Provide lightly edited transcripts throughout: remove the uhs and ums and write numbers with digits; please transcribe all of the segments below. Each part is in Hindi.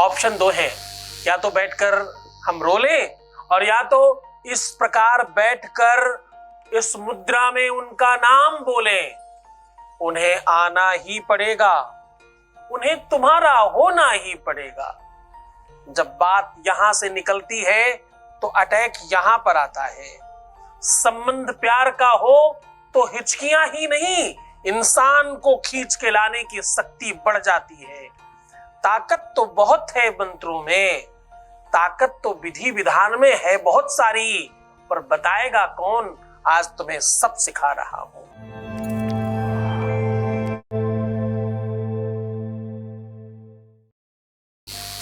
ऑप्शन दो हैं, या तो बैठकर हम रो लें और या तो इस प्रकार बैठकर इस मुद्रा में उनका नाम बोलें। उन्हें आना ही पड़ेगा, उन्हें तुम्हारा होना ही पड़ेगा। जब बात यहां से निकलती है तो अटैक यहां पर आता है। संबंध प्यार का हो तो हिचकियां ही नहीं, इंसान को खींच के लाने की शक्ति बढ़ जाती है। ताकत तो बहुत है मंत्रों में, ताकत तो विधि विधान में है बहुत सारी, पर बताएगा कौन? आज तुम्हें सब सिखा रहा हूं।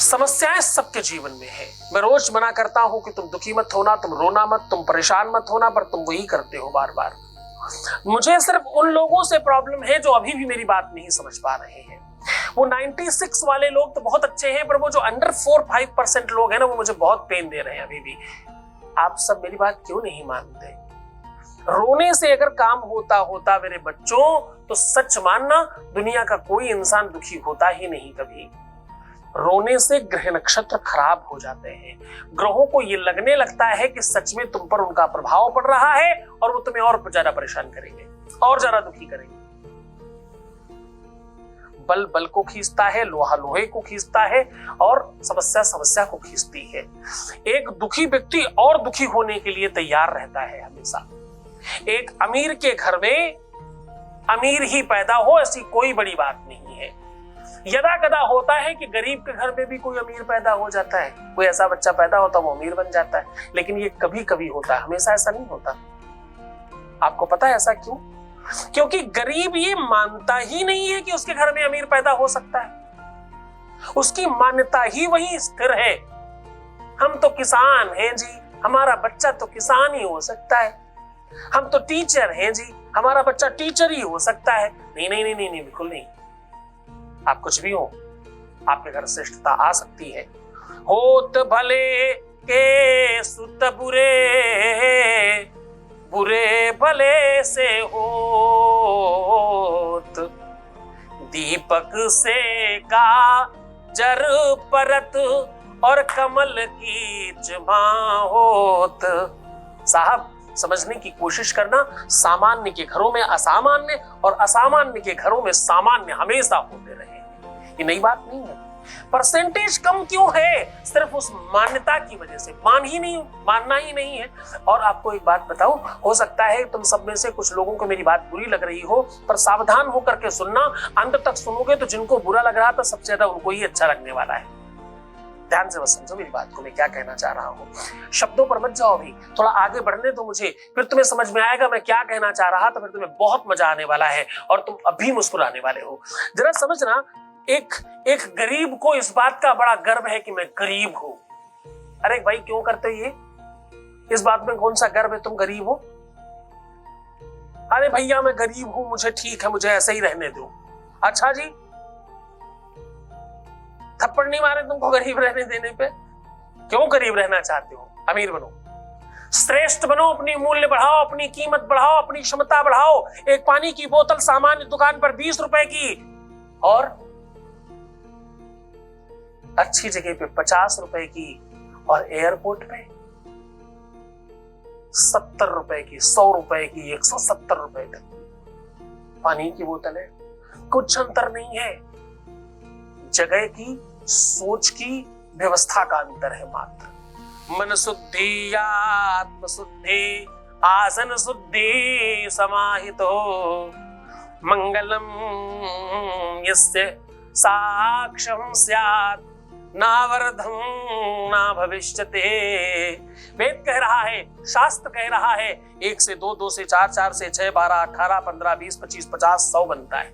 समस्याएं सबके जीवन में है। मैं रोज मना करता हूं कि तुम दुखी मत होना, तुम रोना मत, तुम परेशान मत होना, पर तुम वही करते हो बार बार। मुझे सिर्फ उन लोगों से प्रॉब्लम है जो अभी भी मेरी बात नहीं समझ पा रहे हैं। वो 96 वाले लोग तो बहुत अच्छे हैं, पर वो जो अंडर 4-5% लोग हैं ना, वो मुझे बहुत पेन दे रहे हैं अभी भी। आप सब मेरी बात क्यों नहीं मानते? रोने से अगर काम होता मेरे बच्चों, तो सच मानना दुनिया का कोई इंसान दुखी होता ही नहीं कभी। रोने से ग्रह नक्षत्र खराब हो जाते हैं। ग्रहों को ये लगने लगता है कि सच में तुम पर उनका प्रभाव पड़ रहा है और वो तुम्हें और ज्यादा परेशान करेंगे, और ज्यादा दुखी करेंगे। बल बल को खींचता है, लोहा लोहे को खींचता है, और समस्या समस्या को खींचती है। एक दुखी व्यक्ति और दुखी होने के लिए तैयार रहता है हमेशा। एक अमीर के घर में अमीर ही पैदा हो, ऐसी कोई बड़ी बात नहीं है। यदा कदा होता है कि गरीब के घर में भी कोई अमीर पैदा हो जाता है, कोई ऐसा बच्चा पैदा होता है वो अमीर बन जाता है, लेकिन ये कभी कभी होता है, हमेशा ऐसा नहीं होता। आपको पता है ऐसा क्यों? क्योंकि गरीब ये मानता ही नहीं है कि उसके घर में अमीर पैदा हो सकता है। उसकी मान्यता ही वही स्थिर है। हम तो किसान हैं जी, हमारा बच्चा तो किसान ही हो सकता है। हम तो टीचर हैं जी, हमारा बच्चा टीचर ही हो सकता है। नहीं नहीं नहीं नहीं, नहीं बिल्कुल नहीं। आप कुछ भी हो, आपके घर श्रेष्ठता आ सकती है। होत भले के सुत बुरे, बुरे भले से होत, दीपक से का जर परत और कमल की जमा होत। साहब, समझने की कोशिश करना, सामान्य के घरों में असामान्य और असामान्य के घरों में सामान्य हमेशा होते रहे। ये नई बात नहीं है। परसेंटेज कम क्यों है? सिर्फ उस मान्यता की वजह से। मानना ही नहीं है। और आपको एक बात बताऊं, हो सकता है तुम सब में से कुछ लोगों को मेरी बात बुरी लग रही हो, पर सावधान होकर के सुनना। अंत तक सुनोगे तो जिनको बुरा लग रहा था सबसे ज्यादा उनको ही अच्छा लगने वाला है। ध्यान से बस समझो मेरी बात को, मैं क्या कहना चाह रहा हूँ। शब्दों पर मत जाओ, अभी थोड़ा आगे बढ़ने दो मुझे, फिर तुम्हें समझ में आएगा मैं क्या कहना चाह रहा था। फिर तुम्हें बहुत मजा आने वाला है और तुम अभी मुस्कुराने वाले हो। जरा समझना, एक गरीब को इस बात का बड़ा गर्व है कि मैं गरीब हूं। अरे भाई, क्यों करते हो ये? इस बात में कौन सा गर्व है तुम गरीब हो? अरे भैया मैं गरीब हूं, मुझे ठीक है, मुझे ऐसे ही रहने दो। अच्छा जी, थप्पड़ नहीं मारे तुमको गरीब रहने देने पे? क्यों गरीब रहना चाहते हो? अमीर बनो, श्रेष्ठ बनो, अपनी मूल्य बढ़ाओ, अपनी कीमत बढ़ाओ, अपनी क्षमता बढ़ाओ। एक पानी की बोतल सामान्य दुकान पर 20 रुपए की और अच्छी जगह पे 50 रुपए की, और एयरपोर्ट पे 70 रुपए की, 100 रुपए की, 170 रुपए तक पानी की बोतल है। कुछ अंतर नहीं है, जगह की, सोच की, व्यवस्था का अंतर है मात्र। मन शुद्धि आत्म शुद्धि आसन शुद्धि समाहितो मंगलम यस्य साक्षम स्यात् नावर्धम ना भविष्यते। वेद कह रहा है, शास्त्र कह रहा है, 1 से 2, 2 से 4, 4 से 6, 12, 18, 15, 20, 25, 50, 100 बनता है।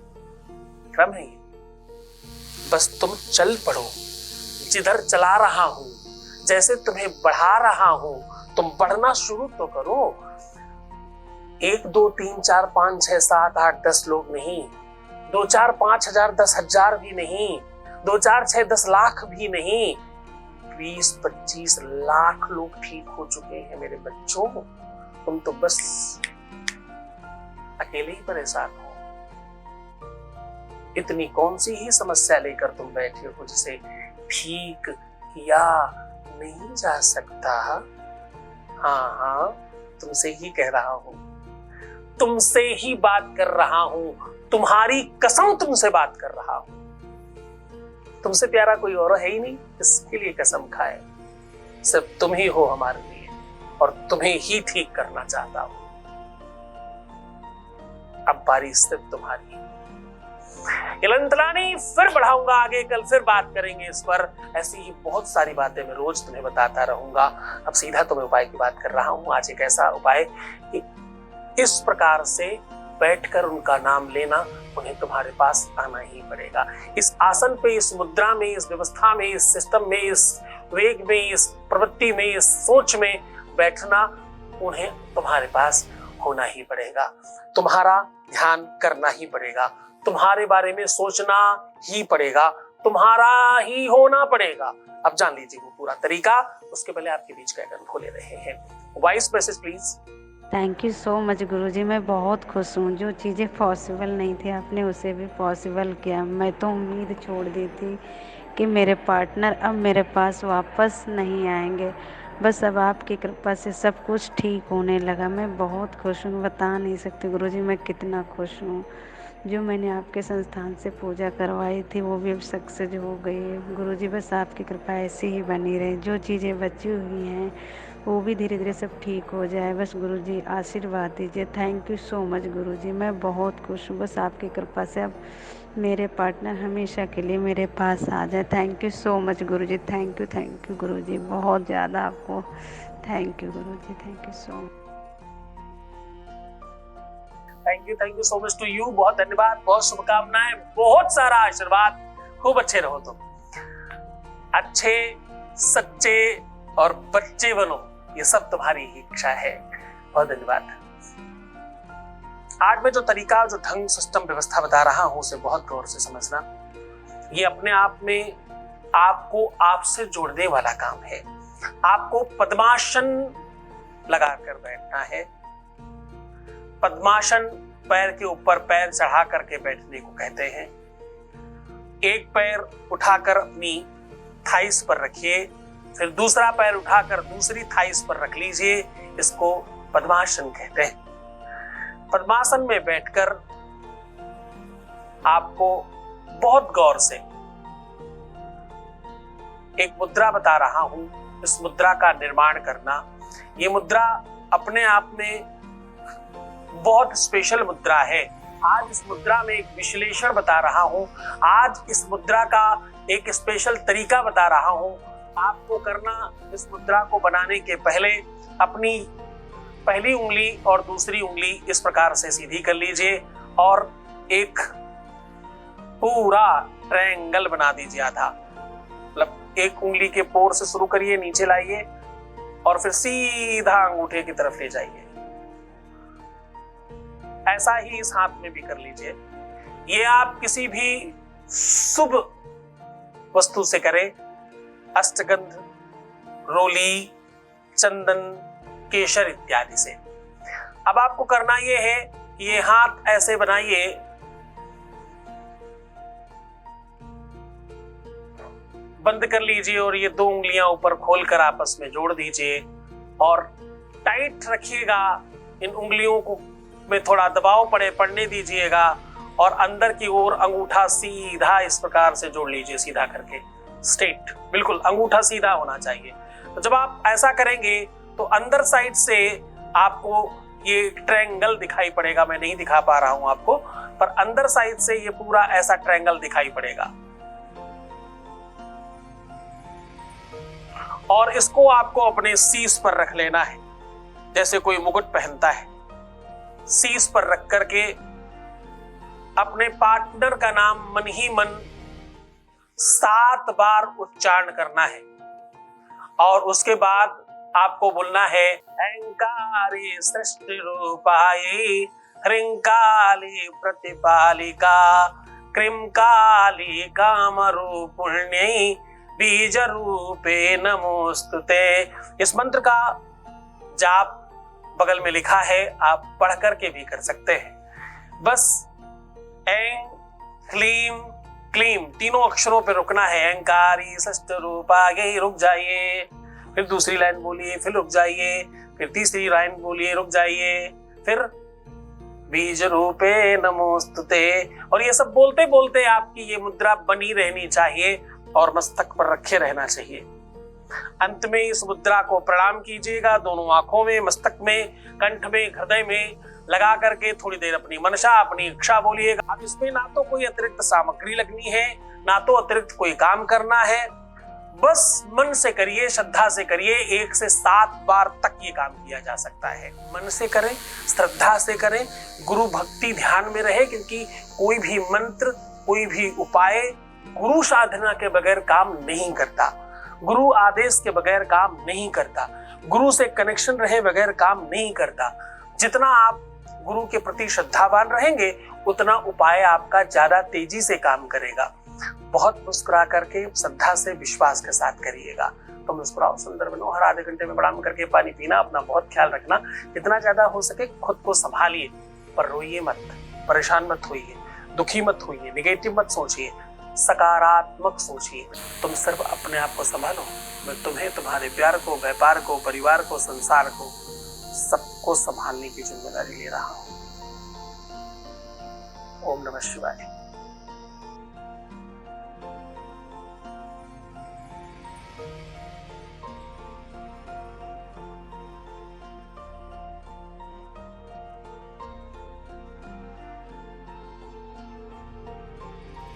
क्रम है ये। बस तुम चल पड़ो, जिधर चला रहा हूं, जैसे तुम्हें बढ़ा रहा हूं, तुम बढ़ना शुरू तो करो। 1, 2, 3, 4, 5, 6, 7, 8, 10 लोग नहीं, 2, 4, 5 हजार, 10 हजार भी नहीं, 2, 4, 6, 10 लाख भी नहीं, 20, 25 लाख लोग ठीक हो चुके हैं मेरे बच्चों। तुम तो बस अकेले ही परेशान हो। इतनी कौन सी ही समस्या लेकर तुम बैठे हो जिसे ठीक किया नहीं जा सकता। हाँ हाँ, तुमसे ही कह रहा हूं, तुमसे ही बात कर रहा हूं, तुम्हारी कसम तुमसे बात कर रहा हूं। तुमसे प्यारा कोई और है ही नहीं, इसके लिए कसम खाए। सिर्फ तुम ही हो हमारे लिए, और तुम्हें ही ठीक करना चाहता हूं। अब बारी सिर्फ तुम्हारी। इलंतलानी फिर बढ़ाऊंगा आगे, कल फिर बात करेंगे इस पर। ऐसी ही बहुत सारी बातें मैं रोज तुम्हें बताता रहूंगा। अब सीधा तुम्हें उपाय की बात कर रहा हूं। आज एक ऐसा उपाय कि इस प्रकार से बैठकर उनका नाम लेना, उन्हें तुम्हारे पास आना ही पड़ेगा। इस आसन पे, इस मुद्रा में, इस व्यवस्था में, इस सिस्टम में, इस वेग में, इस प्रवृत्ति में, इस सोच में बैठना उन्हें तुम्हारे पास होना ही पड़ेगा। तुम्हारा ध्यान करना ही पड़ेगा, तुम्हारे बारे में सोचना ही पड़ेगा, तुम्हारा ही होना पड़ेगा। अब जान लीजिए वो पूरा तरीका। उसके पहले आपके बीच कर्टन खोले रहे हैं। Voice message please. Thank you so much Guruji, मैं बहुत खुश हूँ। जो चीज़ें पॉसिबल नहीं थी आपने उसे भी पॉसिबल किया। मैं तो उम्मीद छोड़ दी थी कि मेरे पार्टनर अब मेरे पास वापस नहीं आएंगे, बस अब आपकी कृपा से सब कुछ ठीक होने लगा। मैं बहुत खुश हूँ, बता नहीं सकती गुरुजी मैं कितना खुश हूँ। जो मैंने आपके संस्थान से पूजा करवाई थी वो भी अब सक्सेस हो गई है गुरुजी। बस आपकी कृपा ऐसी ही बनी रहे। जो चीज़ें बची हुई हैं वो भी धीरे धीरे सब ठीक हो जाए। बस गुरुजी आशीर्वाद दीजिए। Thank you so much Guruji, मैं बहुत खुश हूँ। बस आपकी कृपा से अब मेरे पार्टनर हमेशा के लिए मेरे पास आ जाए। Thank you so much Guruji, thank you Guruji, बहुत ज़्यादा आपको thank you Guruji, thank you so much. Thank you so much to you. बहुत धन्यवाद, बहुत शुभकामनाएं, बहुत सारा आशीर्वाद। खूब अच्छे रहो तुम, अच्छे सच्चे और बच्चे बनो, ये सब तुम्हारी ही इच्छा है। बहुत धन्यवाद। आज मैं जो तरीका, जो ढंग, सिस्टम, व्यवस्था बता रहा हूं उसे बहुत गौर से समझना। ये अपने आप में आपको आपसे जोड़ने वाला काम है। आपको पद्मासन लगाकर बैठना है। पद्मासन पैर के ऊपर पैर चढ़ा करके बैठने को कहते हैं। एक पैर उठाकर अपनी थाइस पर रखिए, फिर दूसरा पैर उठाकर दूसरी थाइस पर रख लीजिए। इसको पद्मासन कहते हैं। पद्मासन में बैठकर आपको बहुत गौर से एक मुद्रा बता रहा हूं, इस मुद्रा का निर्माण करना। ये मुद्रा अपने आप में बहुत स्पेशल मुद्रा है। आज इस मुद्रा में एक विश्लेषण बता रहा हूं। आज इस मुद्रा का एक स्पेशल तरीका बता रहा हूं। आपको करना, इस मुद्रा को बनाने के पहले अपनी पहली उंगली और दूसरी उंगली इस प्रकार से सीधी कर लीजिए और एक पूरा ट्रायंगल बना दीजिए आधा। मतलब एक उंगली के पोर से शुरू करिए, नीचे लाइए और फिर सीधा अंगूठे की तरफ ले जाइए। ऐसा ही इस हाथ में भी कर लीजिए। ये आप किसी भी शुभ वस्तु से करें, अष्टगंध, रोली, चंदन, केशर इत्यादि से। अब आपको करना ये है, ये हाथ ऐसे बनाइए, बंद कर लीजिए और ये दो उंगलियां ऊपर खोलकर आपस में जोड़ दीजिए और टाइट रखिएगा। इन उंगलियों को में थोड़ा दबाव पड़ने दीजिएगा और अंदर की ओर अंगूठा सीधा इस प्रकार से जोड़ लीजिए, सीधा करके स्ट्रेट, बिल्कुल अंगूठा सीधा होना चाहिए। तो जब आप ऐसा करेंगे तो अंदर साइड से आपको ये ट्रायंगल दिखाई पड़ेगा। मैं नहीं दिखा पा रहा हूं आपको, पर अंदर साइड से ये पूरा ऐसा ट्रायंगल दिखाई पड़ेगा। और इसको आपको अपने शीश पर रख लेना है, जैसे कोई मुकुट पहनता है। शीश पर रख करके अपने पार्टनर का नाम मन ही मन 7 बार उच्चारण करना है और उसके बाद आपको बोलना है अहंकारी सृष्टि रूपाई ह्रींकाली प्रतिपालिका क्रींकाली काम रूपुण्यै बीज रूपे नमोस्तुते। इस मंत्र का जाप बगल में लिखा है, आप पढ़ करके भी कर सकते हैं। बस ऐं क्लीं क्लीम, तीनों अक्षरों पे रुकना है। अहंकारी षष्ठ रूप, आगे ही रुक जाइए, फिर दूसरी लाइन बोलिए, फिर रुक जाइए, फिर तीसरी लाइन बोलिए, रुक जाइए, फिर बीज रूपे नमोस्तुते। और ये सब बोलते बोलते आपकी ये मुद्रा बनी रहनी चाहिए और मस्तक पर रखे रहना चाहिए। अंत में इस मुद्रा को प्रणाम कीजिएगा, दोनों आंखों में, मस्तक में, कंठ में, हृदय में लगा करके थोड़ी देर अपनी मनसा, अपनी इच्छा बोलिएगा। अब इसमें ना तो कोई अतिरिक्त सामग्री लगनी है, ना तो अतिरिक्त कोई काम करना है, बस मन से करिए, श्रद्धा से करिए। 1 से 7 बार तक ये काम किया जा सकता है। मन से करें, श्रद्धा से करें, गुरु भक्ति ध्यान में रहे, क्योंकि कोई भी मंत्र, कोई भी उपाय गुरु साधना के बगैर काम नहीं करता, गुरु आदेश के बगैर काम नहीं करता, गुरु से कनेक्शन रहे बगैर काम नहीं करता। जितना आप गुरु के प्रति श्रद्धावान रहेंगे, उतना उपाय आपका ज्यादा तेजी से काम करेगा। बहुत मुस्कुरा करके, श्रद्धा से, विश्वास के साथ करिएगा। तो मुस्कुराओ, सुंदर बनो। हर आधे घंटे में प्रणाम करके पानी पीना, अपना बहुत ख्याल रखना, जितना ज्यादा हो सके खुद को संभालिए, पर रोइए मत, परेशान मत होइए, दुखी मत होइए, निगेटिव मत सोचिए, सकारात्मक सोचिए। तुम सिर्फ अपने आप को संभालो, मैं तुम्हें, तुम्हारे प्यार को, व्यापार को, परिवार को, संसार को, सबको संभालने की जिम्मेदारी ले रहा हूं। ओम नमः शिवाय।